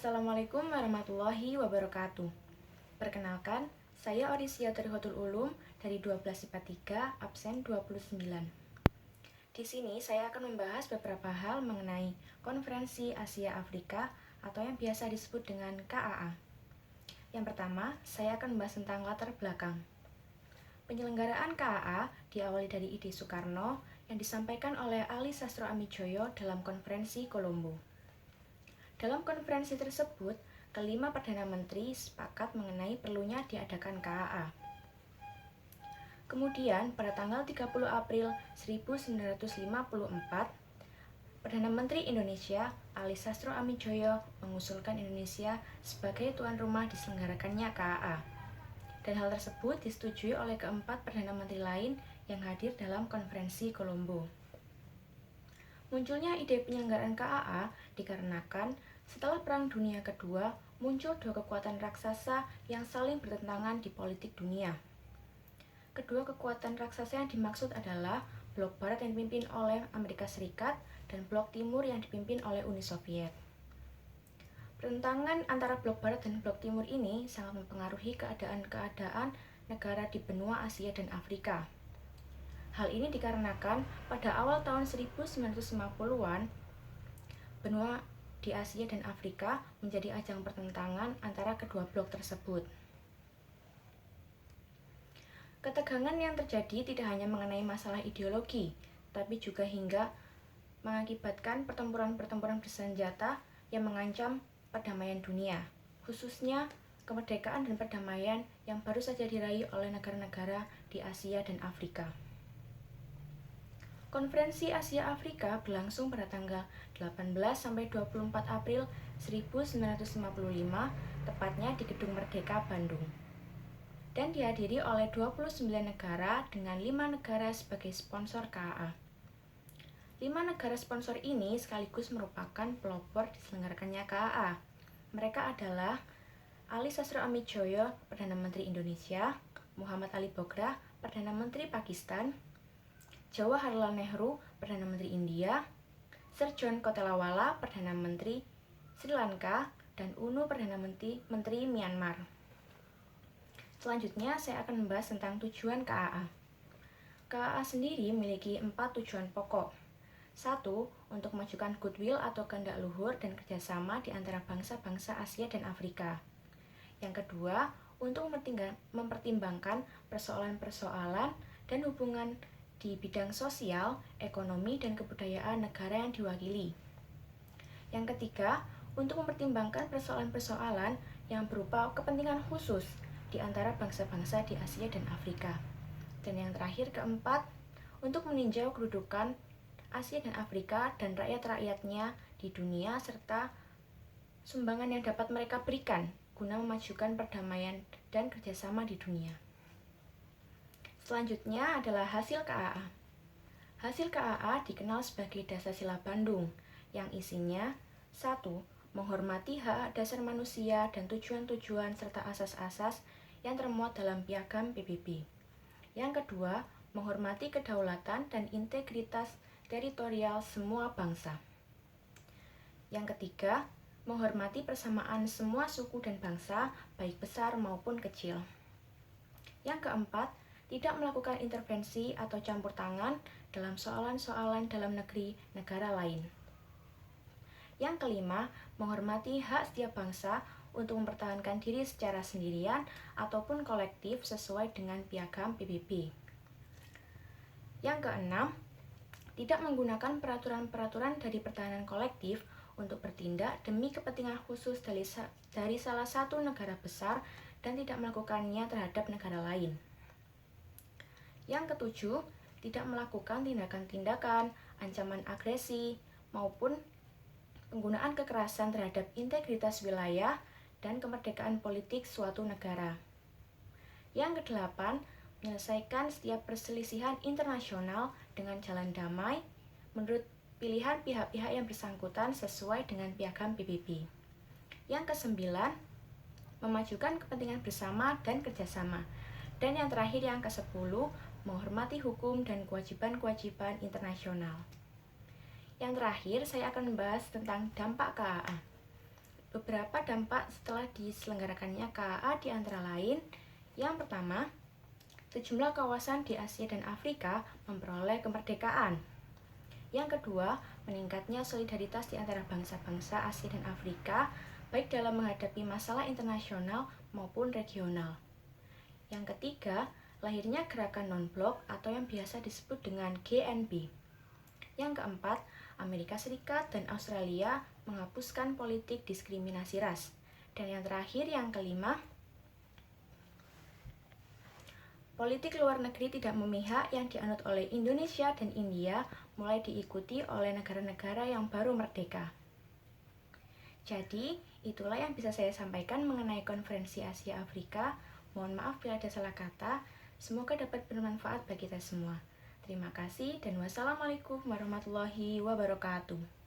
Assalamualaikum warahmatullahi wabarakatuh. Perkenalkan, saya Orisia Trihotul Ulum dari 12 IPA 3, absen 29. Di sini saya akan membahas beberapa hal mengenai Konferensi Asia Afrika atau yang biasa disebut dengan KAA. Yang pertama, saya akan membahas tentang latar belakang. Penyelenggaraan KAA diawali dari ide Soekarno yang disampaikan oleh Ali Sastro Amijoyo dalam Konferensi Kolombo. Dalam konferensi tersebut, kelima Perdana Menteri sepakat mengenai perlunya diadakan KAA. Kemudian, pada tanggal 30 April 1954, Perdana Menteri Indonesia, Ali Sastro Amijoyo, mengusulkan Indonesia sebagai tuan rumah diselenggarakannya KAA. Dan hal tersebut disetujui oleh keempat Perdana Menteri lain yang hadir dalam konferensi Kolombo. Munculnya ide penyelenggaraan KAA dikarenakan setelah Perang Dunia Kedua muncul dua kekuatan raksasa yang saling bertentangan di politik dunia. Kedua kekuatan raksasa yang dimaksud adalah Blok Barat yang dipimpin oleh Amerika Serikat dan Blok Timur yang dipimpin oleh Uni Soviet. Pertentangan antara Blok Barat dan Blok Timur ini sangat mempengaruhi keadaan negara di benua Asia dan Afrika. Hal ini dikarenakan pada awal tahun 1950-an, benua di Asia dan Afrika menjadi ajang pertentangan antara kedua blok tersebut. Ketegangan yang terjadi tidak hanya mengenai masalah ideologi, tapi juga hingga mengakibatkan pertempuran-pertempuran bersenjata yang mengancam perdamaian dunia, khususnya kemerdekaan dan perdamaian yang baru saja diraih oleh negara-negara di Asia dan Afrika. Konferensi Asia Afrika berlangsung pada tanggal 18 sampai 24 April 1955, tepatnya di Gedung Merdeka, Bandung. Dan dihadiri oleh 29 negara dengan 5 negara sebagai sponsor KAA. 5 negara sponsor ini sekaligus merupakan pelopor diselenggarakannya KAA. Mereka adalah Ali Sastro Amijoyo, Perdana Menteri Indonesia, Muhammad Ali Bogra, Perdana Menteri Pakistan, Jawaharlal Nehru, Perdana Menteri India, Sir John Kotelawala, Perdana Menteri Sri Lanka, dan UNO, Perdana Menteri Myanmar. Selanjutnya, saya akan membahas tentang tujuan KAA. KAA sendiri memiliki 4 tujuan pokok. 1. Untuk memajukan goodwill atau kehendak luhur dan kerjasama di antara bangsa-bangsa Asia dan Afrika. Yang kedua, untuk mempertimbangkan persoalan-persoalan dan hubungan di bidang sosial, ekonomi, dan kebudayaan negara yang diwakili. Yang ketiga, untuk mempertimbangkan persoalan-persoalan yang berupa kepentingan khusus di antara bangsa-bangsa di Asia dan Afrika. Dan yang terakhir, keempat, untuk meninjau kedudukan Asia dan Afrika dan rakyat-rakyatnya di dunia serta sumbangan yang dapat mereka berikan guna memajukan perdamaian dan kerjasama di dunia. Selanjutnya adalah hasil KAA. Hasil KAA dikenal sebagai Dasar-Sila Bandung, yang isinya 1. Menghormati hak dasar manusia dan tujuan-tujuan serta asas-asas yang termuat dalam Piagam PBB. Yang kedua, menghormati kedaulatan dan integritas teritorial semua bangsa. Yang ketiga, menghormati persamaan semua suku dan bangsa, baik besar maupun kecil. Yang keempat, tidak melakukan intervensi atau campur tangan dalam soalan-soalan dalam negeri negara lain. Yang kelima, menghormati hak setiap bangsa untuk mempertahankan diri secara sendirian ataupun kolektif sesuai dengan Piagam PBB. Yang keenam, tidak menggunakan peraturan-peraturan dari pertahanan kolektif untuk bertindak demi kepentingan khusus dari salah satu negara besar dan tidak melakukannya terhadap negara lain. Yang ketujuh, tidak melakukan tindakan-tindakan, ancaman agresi, maupun penggunaan kekerasan terhadap integritas wilayah dan kemerdekaan politik suatu negara. Yang kedelapan, menyelesaikan setiap perselisihan internasional dengan jalan damai menurut pilihan pihak-pihak yang bersangkutan sesuai dengan Piagam PBB. Yang kesembilan, memajukan kepentingan bersama dan kerjasama. Dan yang terakhir, yang ke-10, menghormati hukum dan kewajiban-kewajiban internasional. Yang terakhir, saya akan membahas tentang dampak KAA. Beberapa dampak setelah diselenggarakannya KAA di antara lain, yang pertama, sejumlah kawasan di Asia dan Afrika memperoleh kemerdekaan. Yang kedua, meningkatnya solidaritas di antara bangsa-bangsa Asia dan Afrika, baik dalam menghadapi masalah internasional maupun regional. Yang ketiga, lahirnya gerakan non-blok atau yang biasa disebut dengan GNB. Yang keempat, Amerika Serikat dan Australia menghapuskan politik diskriminasi ras. Dan yang terakhir, yang kelima, politik luar negeri tidak memihak yang dianut oleh Indonesia dan India mulai diikuti oleh negara-negara yang baru merdeka. Jadi, itulah yang bisa saya sampaikan mengenai konferensi Asia Afrika. Mohon maaf bila ada salah kata. Semoga dapat bermanfaat bagi kita semua. Terima kasih dan wassalamualaikum warahmatullahi wabarakatuh.